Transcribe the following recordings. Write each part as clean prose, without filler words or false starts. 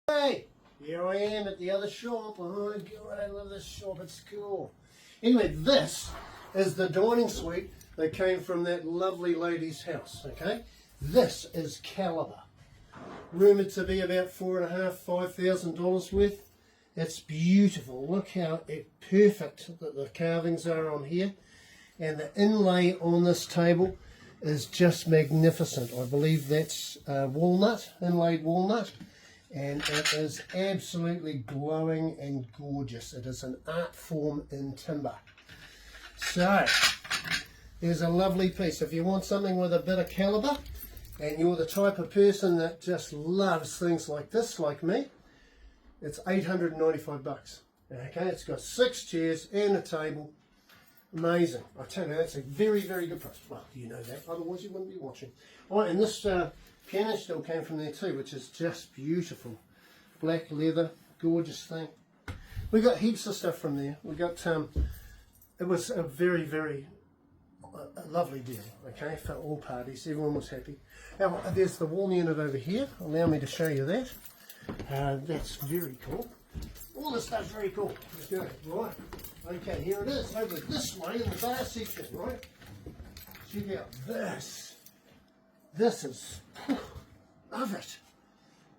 Hey, here I am at the other shop. Oh God, I love this shop, it's cool. Anyway, this is the dining suite that came from that lovely lady's house, okay? This is caliber. Rumoured to be about $4,500–5,000 worth. It's beautiful. Look how perfect that the carvings are on here. And the inlay on this table is just magnificent. I believe that's walnut, inlaid walnut. And it is absolutely glowing and gorgeous. It is an art form in timber. So, there's a lovely piece. If you want something with a bit of calibre, and you're the type of person that just loves things like this, like me, it's $895. Okay, it's got 6 chairs and a table. Amazing. I tell you, that's a very, very good price. Well, you know that, otherwise you wouldn't be watching. Oh, and this piano stool came from there too, which is just beautiful. Black leather, gorgeous thing. We got heaps of stuff from there. We got, it was a very, very lovely deal, okay, for all parties. Everyone was happy. Now, there's the wall unit over here. Allow me to show you that. That's very cool. All this stuff's very cool. Let's do it. Right. Okay, here it is. Over this way in the bar section, right? Check out this. This is, love it.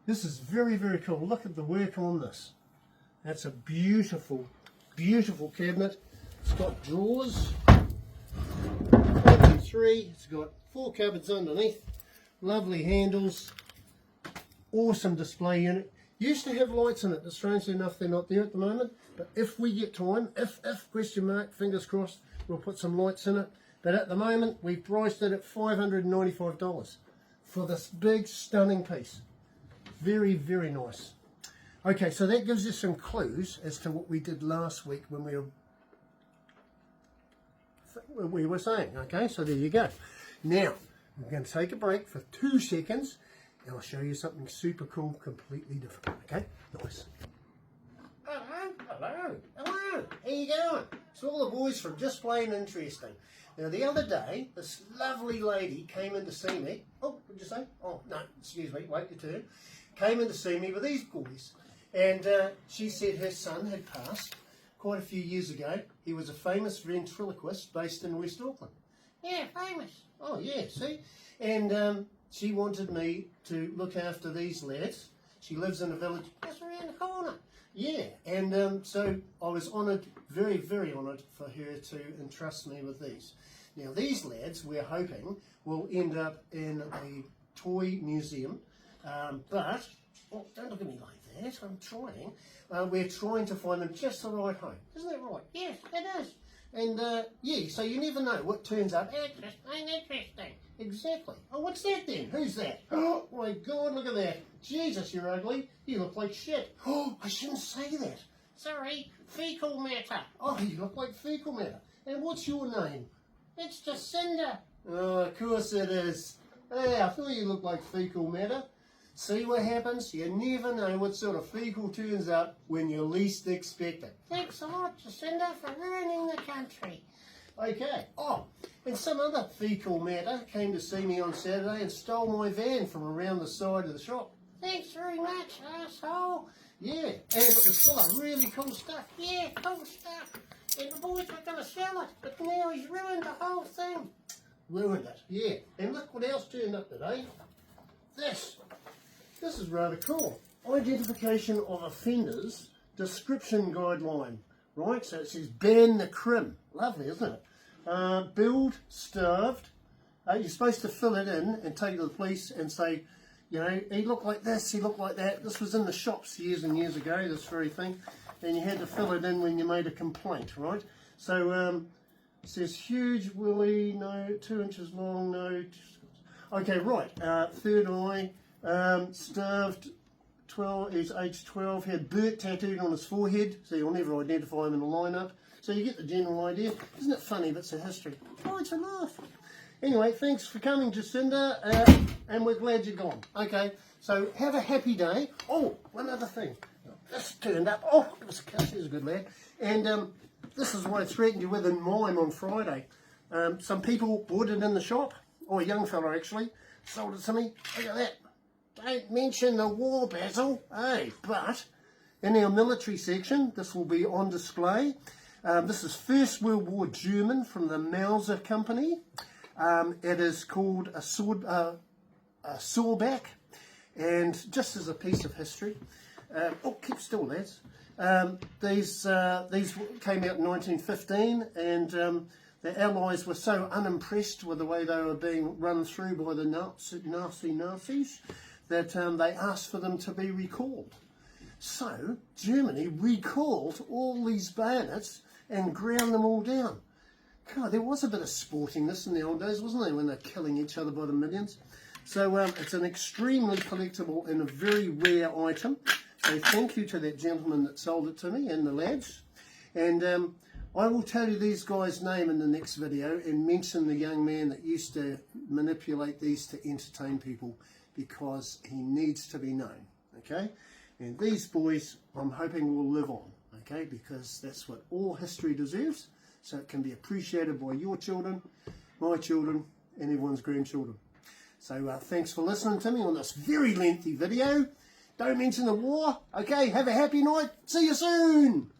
This is very, very cool. Look at the work on this. That's a beautiful, beautiful cabinet. It's got drawers. 1, 2, 3. It's got 4 cupboards underneath. Lovely handles. Awesome display unit. Used to have lights in it, but strangely enough they're not there at the moment. But if we get time, if question mark, fingers crossed, we'll put some lights in it. But at the moment we've priced it at $595 for this big stunning piece. Very, very nice. Okay, so that gives you some clues as to what we did last week when we were saying. Okay, so there you go. Now we're going to take a break for 2 seconds. And I'll show you something super cool, completely different, okay? Nice. Hello, hello, hello. How you going? It's all the boys from Just Plain Interesting. Now, the other day, this lovely lady came in to see me. Oh, what did you say? Oh, no, excuse me, wait your turn. Came in to see me with these boys. And she said her son had passed quite a few years ago. He was a famous ventriloquist based in West Auckland. Yeah, famous. Oh, yeah, see? And she wanted me to look after these lads. She lives in a village just around the corner. Yeah, and so I was honoured, very, very honoured for her to entrust me with these. Now these lads, we're hoping, will end up in a toy museum, but, oh, don't look at me like that, I'm trying. We're trying to find them just the right home. Isn't that right? Yes, it is. And yeah, so you never know what turns up. Interesting. Exactly. Oh, what's that then? Who's that? Oh my God, look at that. Jesus, you're ugly. You look like shit. Oh, I shouldn't say that. Sorry, fecal matter. Oh, you look like fecal matter. And what's your name? It's Jacinda. Oh, of course it is. Hey, I thought you looked like fecal matter. See what happens? You never know what sort of fecal turns up when you least expect it. Thanks a lot, Jacinda, for ruining the country. Okay. Oh, and some other fecal matter came to see me on Saturday and stole my van from around the side of the shop. Thanks very much, asshole. Yeah, and it was full of really cool stuff. Yeah, cool stuff. And the boys were going to sell it, but now he's ruined the whole thing. Ruined it, yeah. And look what else turned up today. This. This is rather cool. Identification of offenders, description guideline. Right, so it says ban the crim. Lovely, isn't it? Build, starved. You're supposed to fill it in and take it to the police and say, you know, he looked like this, he looked like that. This was in the shops years and years ago, this very thing. And you had to fill it in when you made a complaint, right? So it says huge willy, no, 2 inches long, no. Okay, right. Third eye. Starved, 12, he's age 12, had Bert tattooed on his forehead, so you'll never identify him in a lineup. So you get the general idea. Isn't it funny bits of history? Oh, it's a laugh. Anyway, thanks for coming, Jacinda, and we're glad you're gone. Okay, so have a happy day. Oh, one other thing. This turned up. Oh, it was a good lad. And this is what I threatened you with in mime on Friday. Some people bought it in the shop, or a young fella actually, sold it to me. Look at that. don't mention the war battle, hey, but in our military section, this will be on display. This is First World War German from the Mauser Company. It is called a sawback, and just as a piece of history, oh, keep still, lads. These came out in 1915, and the Allies were so unimpressed with the way they were being run through by the Nazis that they asked for them to be recalled. So Germany recalled all these bayonets and ground them all down. God, there was a bit of sportingness in the old days, wasn't there, when they're killing each other by the millions? So it's an extremely collectible and a very rare item. So thank you to that gentleman that sold it to me and the lads. And I will tell you these guys' name in the next video and mention the young man that used to manipulate these to entertain people, because he needs to be known, okay? And these boys, I'm hoping, will live on, okay? Because that's what all history deserves, so it can be appreciated by your children, my children, and everyone's grandchildren. So thanks for listening to me on this very lengthy video. Don't mention the war, okay? Have a happy night. See you soon.